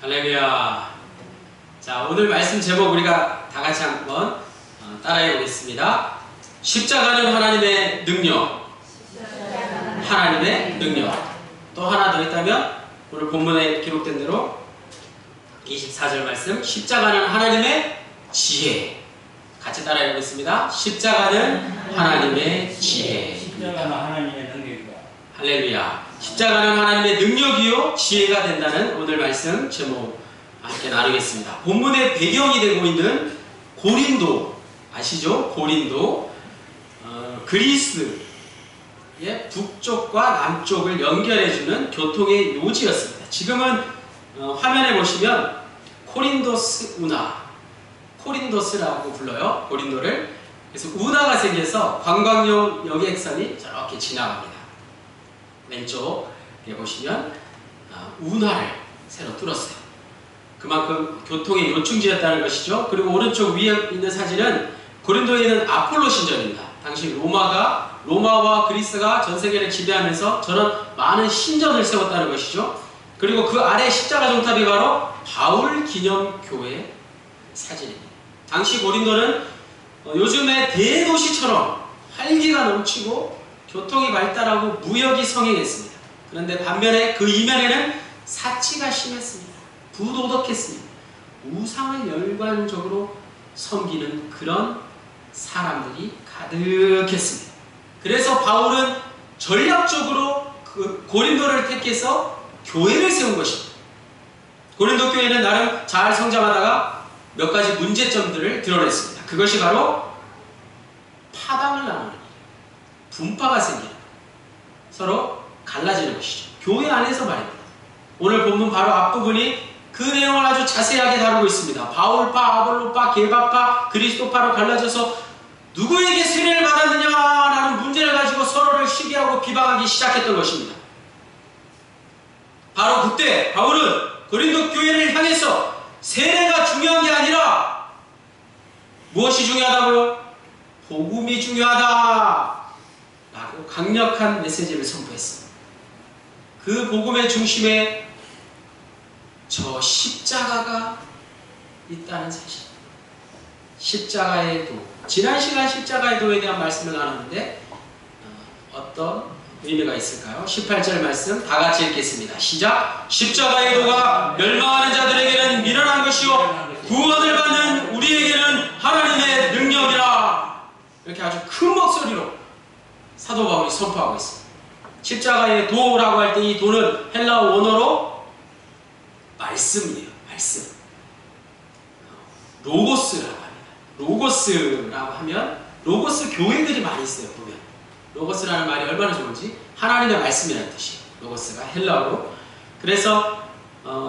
할렐루야. 자, 오늘 말씀 제목 우리가 다 같이 한번 따라해 보겠습니다. 십자가는 하나님의 능력. 하나님의 능력. 또 하나 더 있다면 오늘 본문에 기록된 대로 24절 말씀, 십자가는 하나님의 지혜. 같이 따라해 보겠습니다. 십자가는 하나님의 지혜. 십자가는 하나님의 능력이다. 할렐루야. 십자가는 하나님의 능력이요 지혜가 된다는 오늘 말씀 제목 함께 나누겠습니다. 본문의 배경이 되고 있는 고린도 아시죠? 고린도 그리스의 북쪽과 남쪽을 연결해주는 교통의 요지였습니다. 지금은 화면에 보시면 코린도스 운하, 코린도스라고 불러요. 고린도를. 그래서 운하가 생겨서 관광용 여객선이 저렇게 지나갑니다. 왼쪽에 보시면 운하를 새로 뚫었어요. 그만큼 교통의 요충지였다는 것이죠. 그리고 오른쪽 위에 있는 사진은 고린도에 있는 아폴로 신전입니다. 당시 로마와 그리스가 전 세계를 지배하면서 저런 많은 신전을 세웠다는 것이죠. 그리고 그 아래 십자가 종탑이 바로 바울 기념교회 사진입니다. 당시 고린도는 요즘의 대도시처럼 활기가 넘치고 교통이 발달하고 무역이 성행했습니다. 그런데 반면에 그 이면에는 사치가 심했습니다. 부도덕했습니다. 우상을 열관적으로 섬기는 그런 사람들이 가득했습니다. 그래서 바울은 전략적으로 그 고린도를 택해서 교회를 세운 것입니다. 고린도 교회는 나름 잘 성장하다가 몇 가지 문제점들을 드러냈습니다. 그것이 바로 파당을 나누는 분파가 생기는, 서로 갈라지는 것이죠. 교회 안에서 말입니다. 오늘 본문 바로 앞부분이 그 내용을 아주 자세하게 다루고 있습니다. 바울파, 아볼로파, 게바파, 그리스도파로 갈라져서 누구에게 세례를 받았느냐라는 문제를 가지고 서로를 시기하고 비방하기 시작했던 것입니다. 바로 그때 바울은 고린도 교회를 향해서 세례가 중요한 게 아니라 무엇이 중요하다고요? 복음이 중요하다 라고 강력한 메시지를 선포했습니다. 그 복음의 중심에 저 십자가가 있다는 사실. 십자가의 도. 지난 시간 십자가의 도에 대한 말씀을 나눴는데 어떤 의미가 있을까요? 18절 말씀 다 같이 읽겠습니다. 시작! 십자가의 도가 멸망하는 자들에게는 미련한 것이요 구원을 받는 우리에게는 하나님의 능력이라. 이렇게 아주 큰 목소리로 사도 바울이 선포하고 있습니다. 십자가의 도라고 할 때 이 도는 헬라어 원어로 말씀이에요. 말씀. 로고스라고 합니다. 로고스라고 하면 로고스 교회들이 많이 있어요. 보면 로고스라는 말이 얼마나 좋은지 하나님의 말씀이라는 뜻이에요. 로고스가 헬라어로. 그래서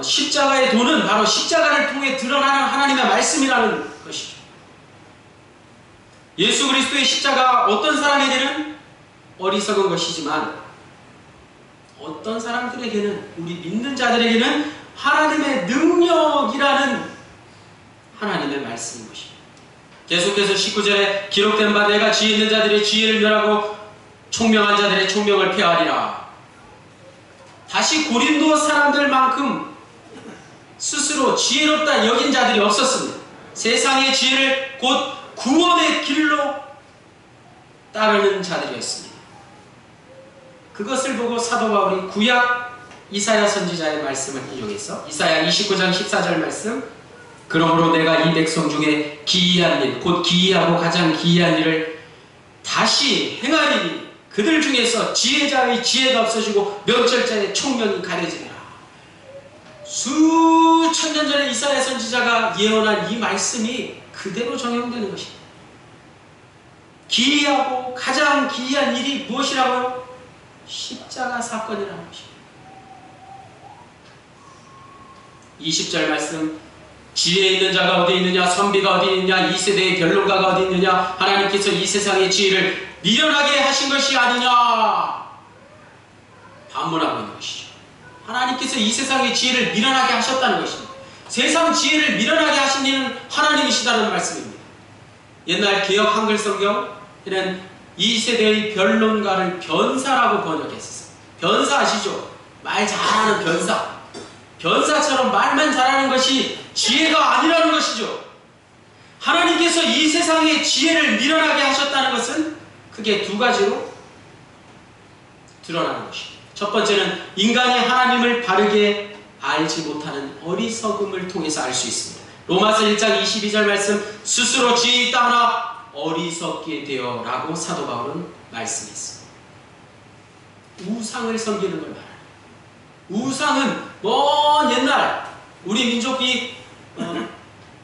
십자가의 도는 바로 십자가를 통해 드러나는 하나님의 말씀이라는 것이죠. 예수 그리스도의 십자가 어떤 사람에게는 어리석은 것이지만 어떤 사람들에게는, 우리 믿는 자들에게는 하나님의 능력이라는 하나님의 말씀인 것입니다. 계속해서 19절에 기록된 바 내가 지혜 있는 자들의 지혜를 멸하고 총명한 자들의 총명을 폐하리라. 다시 고린도 사람들만큼 스스로 지혜롭다 여긴 자들이 없었습니다. 세상의 지혜를 곧 구원의 길로 따르는 자들이었습니다. 그것을 보고 사도 바울이 구약 이사야 선지자의 말씀을 인용해서 이사야 29장 14절 말씀, 그러므로 내가 이 백성 중에 기이한 일, 곧 기이하고 가장 기이한 일을 다시 행하리니 그들 중에서 지혜자의 지혜가 없어지고 명철자의 총명이 가려지리라. 수천 년 전에 이사야 선지자가 예언한 이 말씀이 그대로 적용되는 것입니다. 기이하고 가장 기이한 일이 무엇이라고요? 십자가 사건이라는 것입니다. 20절 말씀, 지혜 있는 자가 어디 있느냐, 선비가 어디 있느냐, 이 세대의 변론가가 어디 있느냐, 하나님께서 이 세상의 지혜를 미련하게 하신 것이 아니냐 반문하고 있는 것이죠. 하나님께서 이 세상의 지혜를 미련하게 하셨다는 것입니다. 세상 지혜를 미련하게 하신 이는 하나님이시다는 말씀입니다. 옛날 개역 한글 성경에는 이 세대의 변론가를 변사라고 번역했었어요. 변사 아시죠? 말 잘하는 변사. 변사처럼 말만 잘하는 것이 지혜가 아니라는 것이죠. 하나님께서 이 세상의 지혜를 미련하게 하셨다는 것은 크게 두 가지로 드러나는 것입니다. 첫 번째는 인간이 하나님을 바르게 알지 못하는 어리석음을 통해서 알 수 있습니다. 로마서 1장 22절 말씀, 스스로 지혜 있다 하나 어리석게 되어 라고 사도 바울은 말씀했습니다. 우상을 섬기는 걸 말합니다. 우상은 먼 옛날 우리 민족이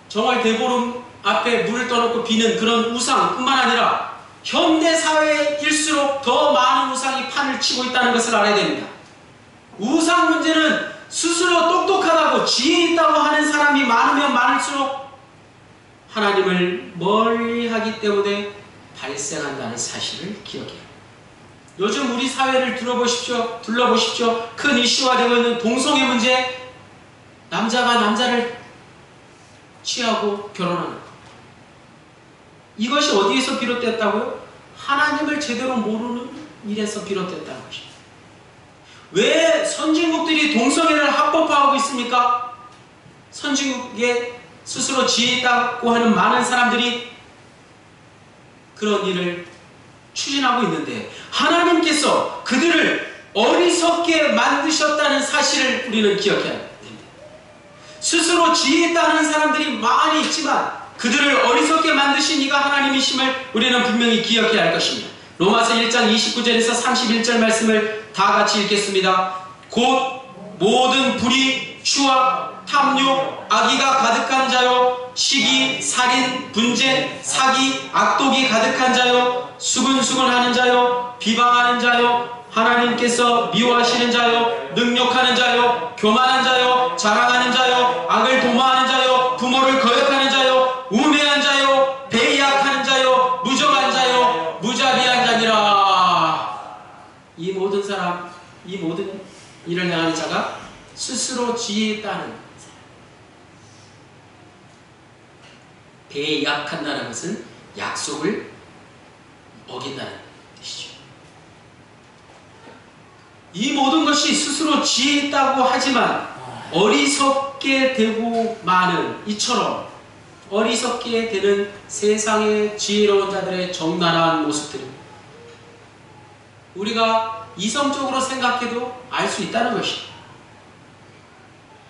정월 대보름 앞에 물을 떠놓고 비는 그런 우상뿐만 아니라 현대사회일수록 더 많은 우상이 판을 치고 있다는 것을 알아야 됩니다. 우상 문제는 스스로 똑똑하다고 지혜 있다고 하는 사람이 많으면 많을수록 하나님을 멀리하기 때문에 발생한다는 사실을 기억해요. 요즘 우리 사회를 둘러보십시오. 큰 이슈가 되고 있는 동성애 문제, 남자가 남자를 취하고 결혼하는 것. 이것이 어디에서 비롯됐다고요? 하나님을 제대로 모르는 일에서 비롯됐다는 것입니다. 왜 선진국들이 동성애를 합법화하고 있습니까? 선진국에 스스로 지혜 있다고 하는 많은 사람들이 그런 일을 추진하고 있는데 하나님께서 그들을 어리석게 만드셨다는 사실을 우리는 기억해야 됩니다. 스스로 지혜 있다는 사람들이 많이 있지만 그들을 어리석게 만드신 이가 하나님이심을 우리는 분명히 기억해야 할 것입니다. 로마서 1장 29절에서 31절 말씀을 다 같이 읽겠습니다. 곧 모든 불의, 추악, 탐욕, 악의가 가득한 자요, 시기, 살인, 분쟁, 사기, 악독이 가득한 자요, 수근수근하는 자요, 비방하는 자요, 하나님께서 미워하시는 자요, 능욕하는 자요, 교만한 자요, 자랑하는 자요, 악을 도모하는 자요, 부모를 거역하는 자요, 우매한 자요, 배약하는 자요, 무정한 자요, 무자비한 자니라. 이 모든 사람, 이 모든 일을 행하는 자가 스스로 지혜 있다는 사람. 배약한다는 것은 약속을 어긴다는 뜻이죠. 이 모든 것이 스스로 지혜 있다고 하지만 어리석게 되고 마는 이처럼 어리석게 되는 세상의 지혜로운 자들의 적나라한 모습들입니다. 우리가 이성적으로 생각해도 알 수 있다는 것입니다.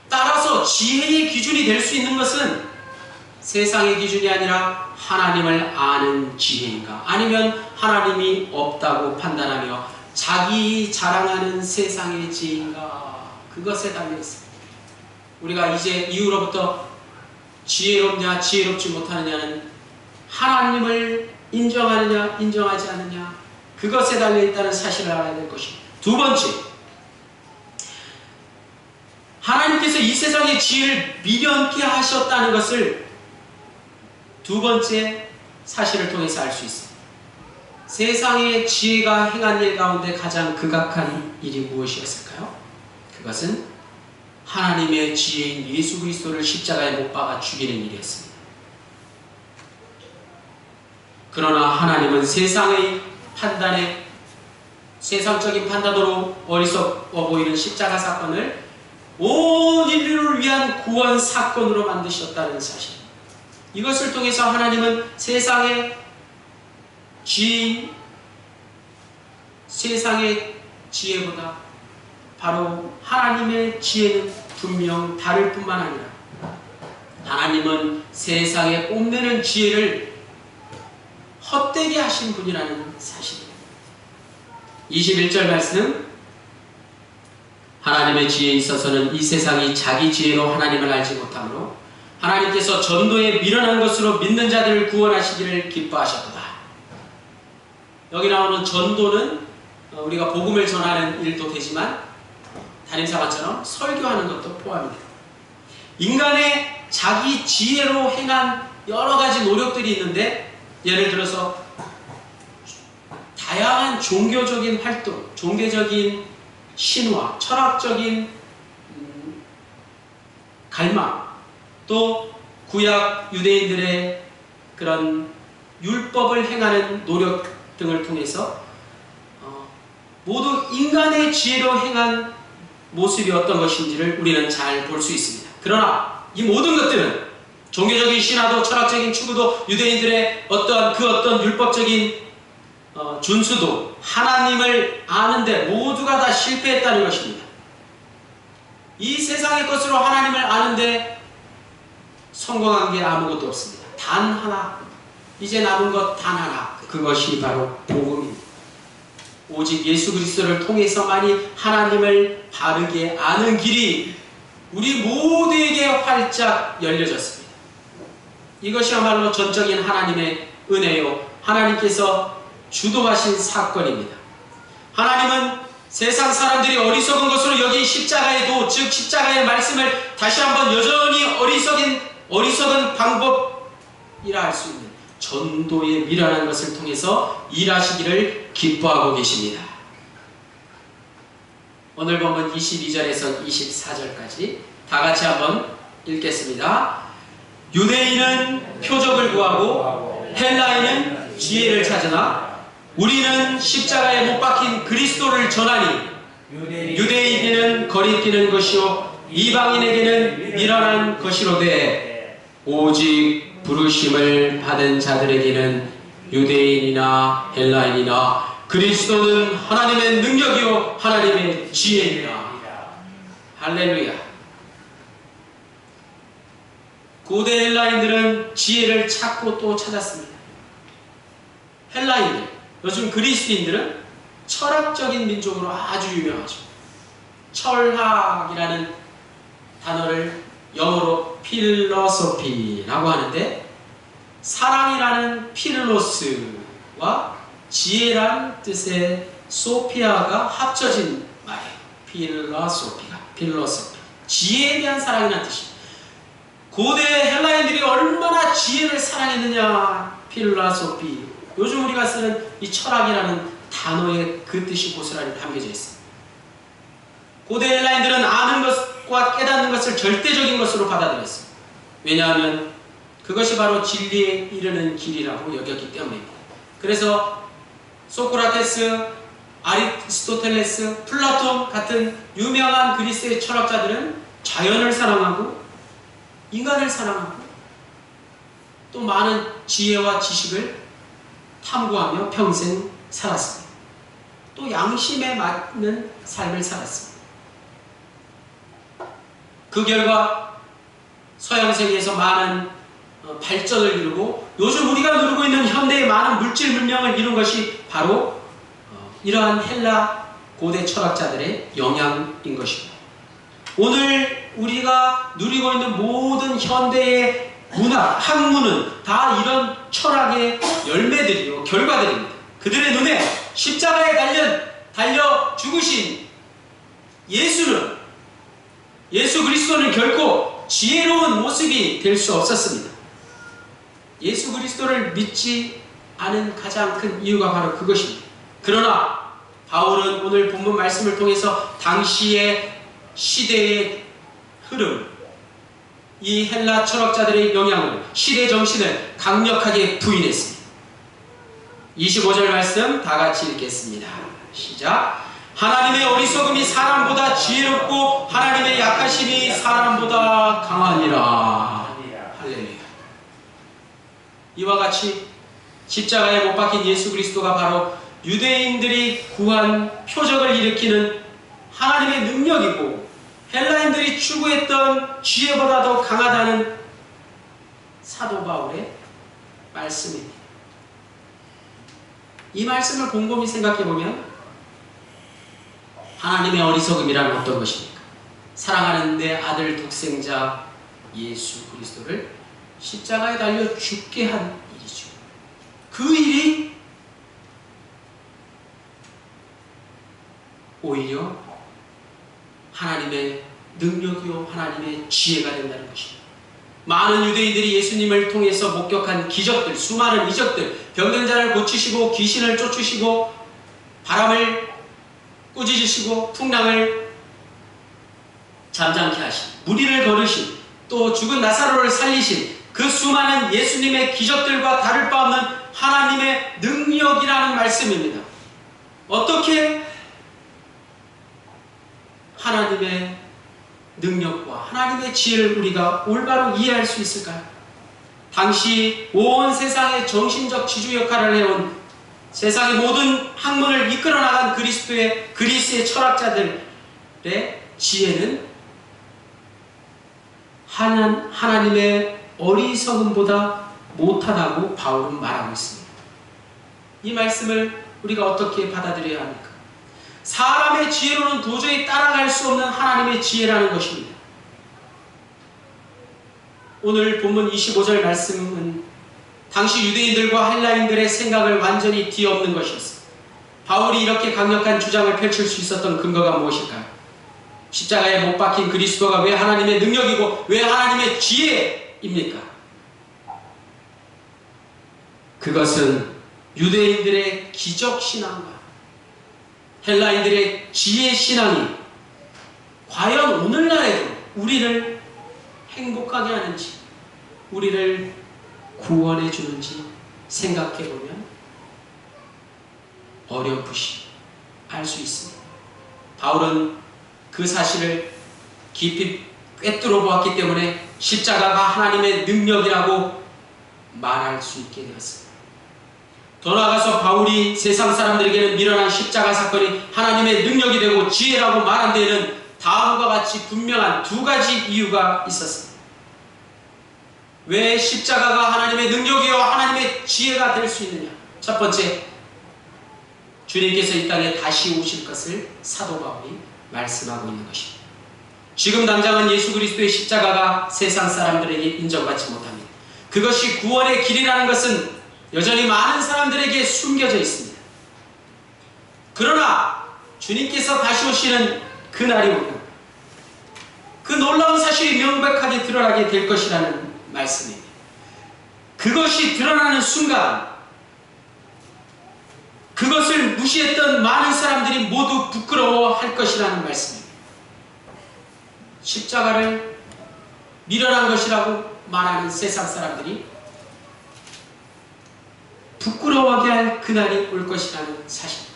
따라서 지혜의 기준이 될 수 있는 것은 세상의 기준이 아니라 하나님을 아는 지혜인가, 아니면 하나님이 없다고 판단하며 자기 자랑하는 세상의 지혜인가, 그것에 달려 있습니다. 우리가 이제 이후로부터 지혜롭냐 지혜롭지 못하느냐는 하나님을 인정하느냐 인정하지 않느냐, 그것에 달려 있다는 사실을 알아야 될 것입니다. 두 번째, 하나님께서 이 세상의 지혜를 미련케 하셨다는 것을 두 번째 사실을 통해서 알 수 있습니다. 세상의 지혜가 행한 일 가운데 가장 극악한 일이 무엇이었을까요? 그것은 하나님의 지혜인 예수 그리스도를 십자가에 못 박아 죽이는 일이었습니다. 그러나 하나님은 세상의 판단에, 세상적인 판단으로 어리석어 보이는 십자가 사건을 온 인류를 위한 구원 사건으로 만드셨다는 사실, 이것을 통해서 하나님은 세상의 지혜인, 세상의 지혜보다 바로 하나님의 지혜는 분명 다를 뿐만 아니라 하나님은 세상에 뽐내는 지혜를 헛되게 하신 분이라는 사실입니다. 21절 말씀, 하나님의 지혜에 있어서는 이 세상이 자기 지혜로 하나님을 알지 못하므로 하나님께서 전도에 미련한 것으로 믿는 자들을 구원하시기를 기뻐하셨도다. 여기 나오는 전도는 우리가 복음을 전하는 일도 되지만 담임사관처럼 설교하는 것도 포함입니다. 인간의 자기 지혜로 행한 여러 가지 노력들이 있는데, 예를 들어서 다양한 종교적인 활동, 종교적인 신화, 철학적인 갈망, 또 구약 유대인들의 그런 율법을 행하는 노력 등을 통해서 모두 인간의 지혜로 행한 모습이 어떤 것인지를 우리는 잘 볼 수 있습니다. 그러나 이 모든 것들은 종교적인 신화도 철학적인 추구도 유대인들의 어떤 율법적인 준수도 하나님을 아는데 모두가 다 실패했다는 것입니다. 이 세상의 것으로 하나님을 아는데 성공한 게 아무것도 없습니다. 단 하나, 이제 남은 것 단 하나, 그것이 바로 복음입니다. 오직 예수 그리스도를 통해서만이 하나님을 바르게 아는 길이 우리 모두에게 활짝 열려졌습니다. 이것이야말로 전적인 하나님의 은혜요, 하나님께서 주도하신 사건입니다. 하나님은 세상 사람들이 어리석은 것으로 여긴 십자가의 도, 즉 십자가의 말씀을 다시 한번 여전히 어리석은 방법이라 할 수 있는 전도의 미련한 것을 통해서 일하시기를 기뻐하고 계십니다. 오늘 본문 22절에서 24절까지 다 같이 한번 읽겠습니다. 유대인은 표적을 구하고 헬라인은 지혜를 찾으나 우리는 십자가에 못 박힌 그리스도를 전하니 유대인에게는 거리끼는 것이요 이방인에게는 미련한 것이로되 오직 부르심을 받은 자들에게는 유대인이나 헬라인이나 그리스도는 하나님의 능력이요 하나님의 지혜이다. 할렐루야. 고대 헬라인들은 지혜를 찾고 또 찾았습니다. 헬라인들, 요즘 그리스인들은 철학적인 민족으로 아주 유명하죠. 철학이라는 단어를 영어로 필로소피라고 하는데 사랑이라는 필로스와 지혜라는 뜻의 소피아가 합쳐진 말이에요. 필로소피. 지혜에 대한 사랑이라는 뜻입니다. 고대 헬라인들이 얼마나 지혜를 사랑했느냐, 필로소피. 요즘 우리가 쓰는 이 철학이라는 단어의 그 뜻이 고스란히 담겨져 있습니다. 고대 헬라인들은 아는 것과 깨닫는 것을 절대적인 것으로 받아들였습니다. 왜냐하면 그것이 바로 진리에 이르는 길이라고 여겼기 때문입니다. 그래서 소크라테스, 아리스토텔레스, 플라톤 같은 유명한 그리스의 철학자들은 자연을 사랑하고 인간을 사랑하고 또 많은 지혜와 지식을 탐구하며 평생 살았습니다. 또 양심에 맞는 삶을 살았습니다. 그 결과 서양 세계에서 많은 발전을 이루고 요즘 우리가 누리고 있는 현대의 많은 물질 문명을 이룬 것이 바로 이러한 헬라 고대 철학자들의 영향인 것입니다. 오늘 우리가 누리고 있는 모든 현대의 문학, 학문은 다 이런 철학의 열매들이요, 결과들입니다. 그들의 눈에 십자가에 달려 죽으신 예수 그리스도는 결코 지혜로운 모습이 될 수 없었습니다. 예수 그리스도를 믿지 않은 가장 큰 이유가 바로 그것입니다. 그러나 바울은 오늘 본문 말씀을 통해서 당시의 시대의 흐름, 이 헬라 철학자들의 영향을, 시대 정신을 강력하게 부인했습니다. 25절 말씀 다 같이 읽겠습니다. 시작. 하나님의 어리석음이 사람보다 지혜롭고 하나님의 약하심이 사람보다 강하니라. 할렐루야. 이와 같이 십자가에 못 박힌 예수 그리스도가 바로 유대인들이 구한 표적을 일으키는 하나님의 능력이고 헬라인들이 추구했던 지혜보다 더 강하다는 사도 바울의 말씀입니다. 이 말씀을 곰곰이 생각해보면 하나님의 어리석음이란 어떤 것입니까? 사랑하는 내 아들 독생자 예수 그리스도를 십자가에 달려 죽게 한 일이죠. 그 일이 오히려 하나님의 능력이요 하나님의 지혜가 된다는 것입니다. 많은 유대인들이 예수님을 통해서 목격한 기적들, 수많은 이적들, 병든 자를 고치시고 귀신을 쫓으시고 바람을 꾸짖으시고 풍랑을 잠잠케 하신, 무리를 거르신, 또 죽은 나사로를 살리신 그 수많은 예수님의 기적들과 다를 바 없는 하나님의 능력이라는 말씀입니다. 어떻게 하나님의 능력과 하나님의 지혜를 우리가 올바로 이해할 수 있을까요? 당시 온 세상의 정신적 지주 역할을 해온 세상의 모든 학문을 이끌어 나간 그리스의 철학자들의 지혜는 하나님의 어리석음보다 못하다고 바울은 말하고 있습니다. 이 말씀을 우리가 어떻게 받아들여야 합니까? 사람의 지혜로는 도저히 따라갈 수 없는 하나님의 지혜라는 것입니다. 오늘 본문 25절 말씀은 당시 유대인들과 헬라인들의 생각을 완전히 뒤엎는 것이었습니다. 바울이 이렇게 강력한 주장을 펼칠 수 있었던 근거가 무엇일까요? 십자가에 못 박힌 그리스도가 왜 하나님의 능력이고 왜 하나님의 지혜입니까? 그것은 유대인들의 기적신앙과 헬라인들의 지혜신앙이 과연 오늘날에도 우리를 행복하게 하는지 우리를 구원해 주는지 생각해보면 어렴풋이 알 수 있습니다. 바울은 그 사실을 깊이 꿰뚫어 보았기 때문에 십자가가 하나님의 능력이라고 말할 수 있게 되었습니다. 더 나아가서 바울이 세상 사람들에게는 미련한 십자가 사건이 하나님의 능력이 되고 지혜라고 말한 데에는 다음과 같이 분명한 두 가지 이유가 있었습니다. 왜 십자가가 하나님의 능력이요 하나님의 지혜가 될 수 있느냐? 첫 번째, 주님께서 이 땅에 다시 오실 것을 사도 바울이 말씀하고 있는 것입니다. 지금 당장은 예수 그리스도의 십자가가 세상 사람들에게 인정받지 못합니다. 그것이 구원의 길이라는 것은 여전히 많은 사람들에게 숨겨져 있습니다. 그러나 주님께서 다시 오시는 그날이 오면 그 놀라운 사실이 명백하게 드러나게 될 것이라는 말씀입니다. 그것이 드러나는 순간 그것을 무시했던 많은 사람들이 모두 부끄러워할 것이라는 말씀입니다. 십자가를 미련한 것이라고 말하는 세상 사람들이 부끄러워하게 할 그날이 올 것이라는 사실.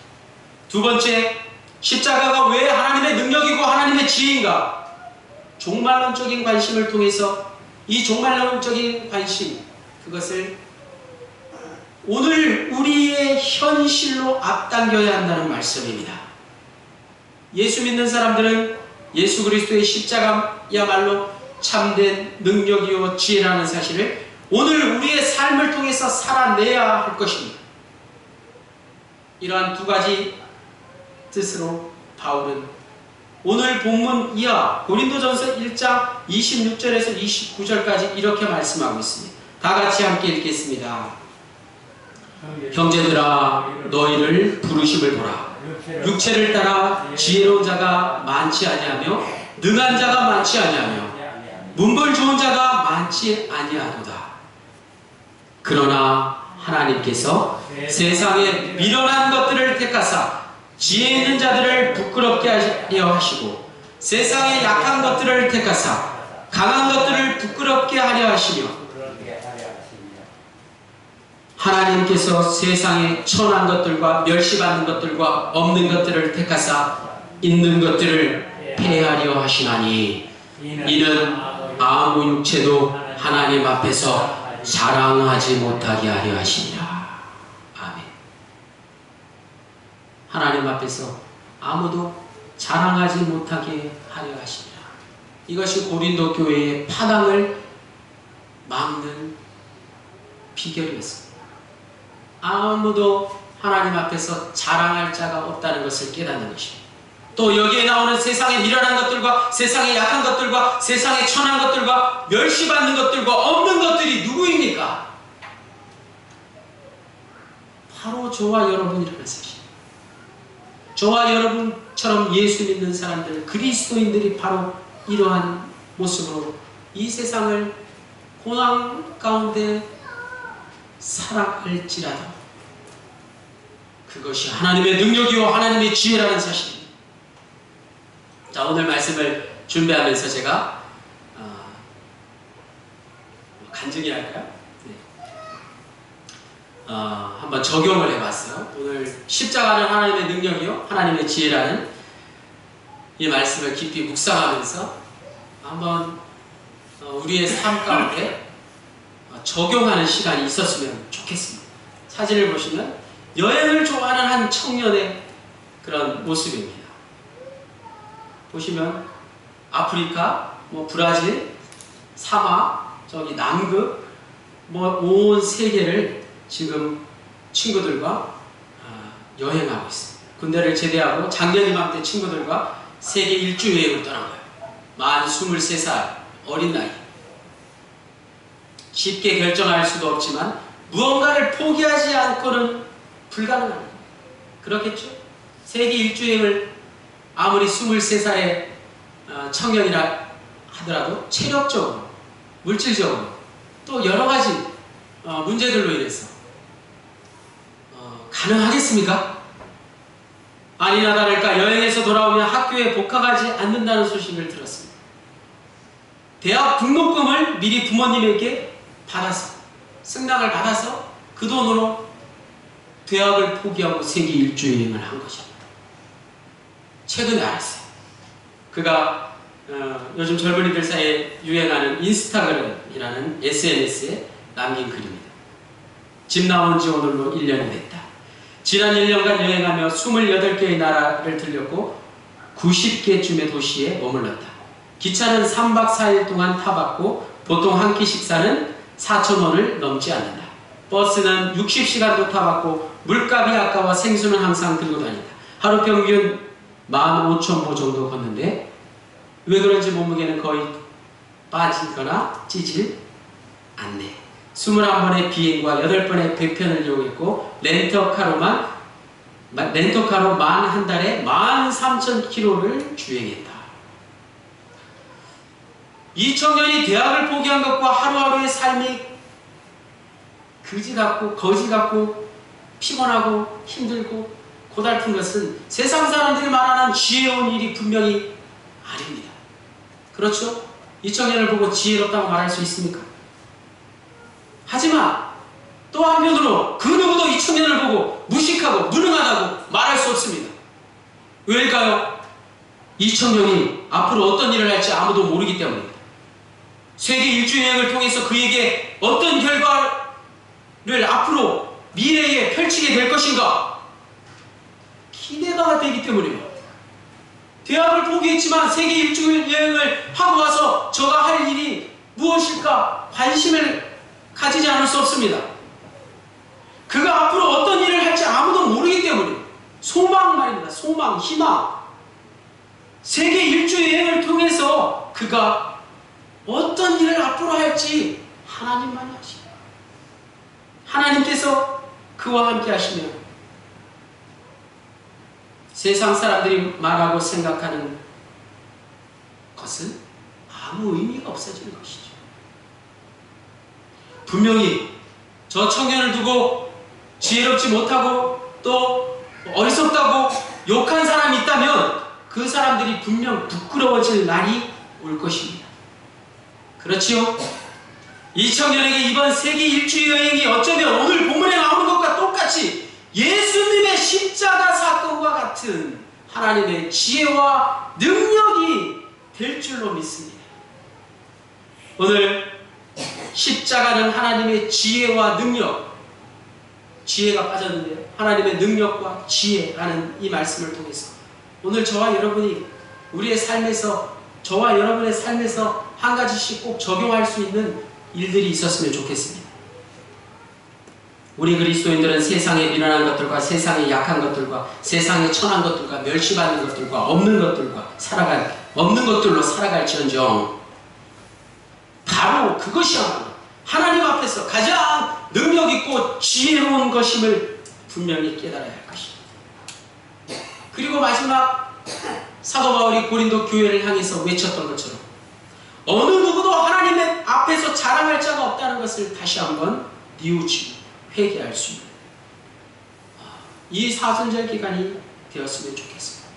두 번째, 십자가가 왜 하나님의 능력이고 하나님의 지혜인가? 종말론적인 관심을 통해서 이 종말론적인 관심, 그것을 오늘 우리의 현실로 앞당겨야 한다는 말씀입니다. 예수 믿는 사람들은 예수 그리스도의 십자가야말로 참된 능력이요 지혜라는 사실을 오늘 우리의 삶을 통해서 살아내야 할 것입니다. 이러한 두 가지 뜻으로 바울은 오늘 본문 이하 고린도전서 1장 26절에서 29절까지 이렇게 말씀하고 있습니다. 다 같이 함께 읽겠습니다. 형제들아 너희를 부르심을 보라. 육체를 따라 지혜로운 자가 많지 아니하며 능한 자가 많지 아니하며 문벌 좋은 자가 많지 아니하도다. 그러나 하나님께서 세상에 미련한 것들을 택하사 지혜 있는 자들을 부끄럽게 하려 하시고 세상에 약한 것들을 택하사 강한 것들을 부끄럽게 하려 하시며 하나님께서 세상에 천한 것들과 멸시받는 것들과 없는 것들을 택하사 있는 것들을 폐하려 하시나니 이는 아무 육체도 하나님 앞에서 자랑하지 못하게 하려 하시니라. 아멘. 하나님 앞에서 아무도 자랑하지 못하게 하려 하시니라. 이것이 고린도 교회의 파당을 막는 비결이었습니다. 아무도 하나님 앞에서 자랑할 자가 없다는 것을 깨닫는 것입니다. 또 여기에 나오는 세상의 미련한 것들과 세상의 약한 것들과 세상의 천한 것들과 멸시받는 것들과 없는 것들이 누구입니까? 바로 저와 여러분이라는 사실. 저와 여러분처럼 예수 믿는 사람들, 그리스도인들이 바로 이러한 모습으로 이 세상을 고난 가운데 살아갈지라도 그것이 하나님의 능력이요 하나님의 지혜라는 사실입니다. 자, 오늘 말씀을 준비하면서 제가 간증이 할까요? 네. 한번 적용을 해봤어요. 오늘 십자가는 하나님의 능력이요 하나님의 지혜라는 이 말씀을 깊이 묵상하면서 한번 우리의 삶 가운데 적용하는 시간이 있었으면 좋겠습니다. 사진을 보시면 여행을 좋아하는 한 청년의 그런 모습입니다. 보시면 아프리카, 브라질, 사막, 저기 남극, 온 세계를 지금 친구들과 여행하고 있습니다. 군대를 제대하고 작년 이맘때 친구들과 세계 일주 여행을 떠난 거예요. 만 23살 어린 나이. 쉽게 결정할 수도 없지만 무언가를 포기하지 않고는 불가능합니다. 그렇겠죠? 세계 일주 여행을 아무리 23살의 청년이라 하더라도 체력적으로, 물질적으로 또 여러 가지 문제들로 인해서 가능하겠습니까? 아니나 다를까 여행에서 돌아오면 학교에 복학하지 않는다는 소식을 들었습니다. 대학 등록금을 미리 부모님에게 받아서, 승낙을 받아서 그 돈으로 대학을 포기하고 세계 일주 여행을 한 것입니다. 최근에 알았어요. 그가 요즘 젊은이들 사이에 유행하는 인스타그램이라는 SNS에 남긴 글입니다. 집 나온 지 오늘로 1년이 됐다. 지난 1년간 여행하며 28개의 나라를 들렸고 90개쯤의 도시에 머물렀다. 기차는 3박 4일 동안 타봤고 보통 한 끼 식사는 4,000원을 넘지 않는다. 버스는 60시간도 타봤고 물값이 아까워 생수는 항상 들고 다닌다. 하루 평균 15,000보 정도 걷는데 왜 그런지 몸무게는 거의 빠지거나 찌질 않네. 21번의 비행과 8번의 배편을 이용했고 렌터카로 만 한 달에 13,000km를 주행했다. 이 청년이 대학을 포기한 것과 하루하루의 삶이 거지 같고 피곤하고 힘들고 고달픈 것은 세상 사람들이 말하는 지혜로운 일이 분명히 아닙니다. 그렇죠? 이 청년을 보고 지혜롭다고 말할 수 있습니까? 하지만 또 한편으로 그 누구도 이 청년을 보고 무식하고 무능하다고 말할 수 없습니다. 왜일까요? 이 청년이 앞으로 어떤 일을 할지 아무도 모르기 때문입니다. 세계 일주 여행을 통해서 그에게 어떤 결과를 앞으로 미래에 펼치게 될 것인가 기대가 되기 때문입니다. 대학을 포기했지만 세계 일주 여행을 하고 와서 저가 할 일이 무엇일까 관심을 가지지 않을 수 없습니다. 그가 앞으로 어떤 일을 할지 아무도 모르기 때문에 소망 말입니다. 소망, 희망. 세계 일주 여행을 통해서 그가 어떤 일을 앞으로 할지 하나님만이 아십니다. 하나님께서 그와 함께 하시면 세상 사람들이 말하고 생각하는 것은 아무 의미가 없어지는 것이죠. 분명히 저 청년을 두고 지혜롭지 못하고 또 어리석다고 욕한 사람이 있다면 그 사람들이 분명 부끄러워질 날이 올 것입니다. 그렇지요? 이 청년에게 이번 세계 일주 여행이 어쩌면 오늘 본문에 나오는 것과 똑같이 예수님의 십자가 사건과 같은 하나님의 지혜와 능력이 될 줄로 믿습니다. 오늘 십자가는 하나님의 지혜와 능력, 지혜가 빠졌는데요. 하나님의 능력과 지혜라는 이 말씀을 통해서 오늘 저와 여러분이 우리의 삶에서, 저와 여러분의 삶에서 한 가지씩 꼭 적용할 수 있는 일들이 있었으면 좋겠습니다. 우리 그리스도인들은 세상에 미련한 것들과 세상에 약한 것들과 세상에 천한 것들과 멸시받는 것들과 없는 것들로 살아갈지언정 바로 그것이야말로 하나님 앞에서 가장 능력있고 지혜로운 것임을 분명히 깨달아야 할 것입니다. 그리고 마지막 사도 바울이 고린도 교회를 향해서 외쳤던 것처럼 어느 누구도 하나님의 앞에서 자랑할 자가 없다는 것을 다시 한번 뉘우치고 회개할 수 있는 이 사순절 기간이 되었으면 좋겠습니다.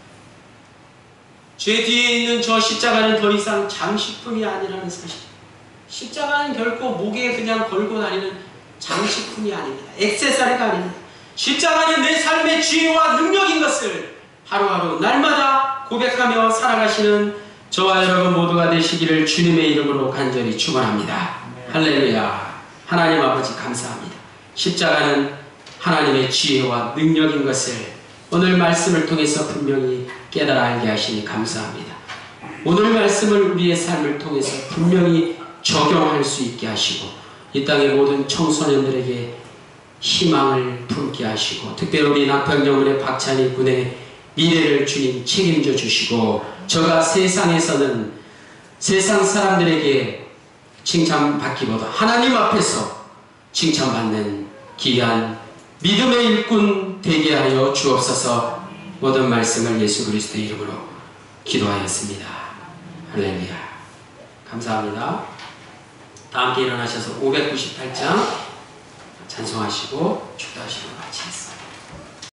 죄 뒤에 있는 저 십자가는 더 이상 장식품이 아니라는 사실. 십자가는 결코 목에 그냥 걸고 다니는 장식품이 아닙니다. 액세서리가 아닙니다. 십자가는 내 삶의 지혜와 능력인 것을 하루하루 날마다 고백하며 살아가시는 저와 여러분 모두가 되시기를 주님의 이름으로 간절히 축원합니다. 할렐루야. 하나님 아버지 감사합니다. 십자가는 하나님의 지혜와 능력인 것을 오늘 말씀을 통해서 분명히 깨달아 알게 하시니 감사합니다. 오늘 말씀을 우리의 삶을 통해서 분명히 적용할 수 있게 하시고 이 땅의 모든 청소년들에게 희망을 품게 하시고 특별히 우리 낙평정원의 박찬희 군의 미래를 주님 책임져 주시고 저가 세상에서는 세상 사람들에게 칭찬받기보다 하나님 앞에서 칭찬받는 귀한 믿음의 일꾼 되게 하여 주옵소서. 모든 말씀을 예수 그리스도의 이름으로 기도하였습니다. 할렐루야. 감사합니다. 다 함께 일어나셔서 598장 찬송하시고 축도하시고 같이 했습니다.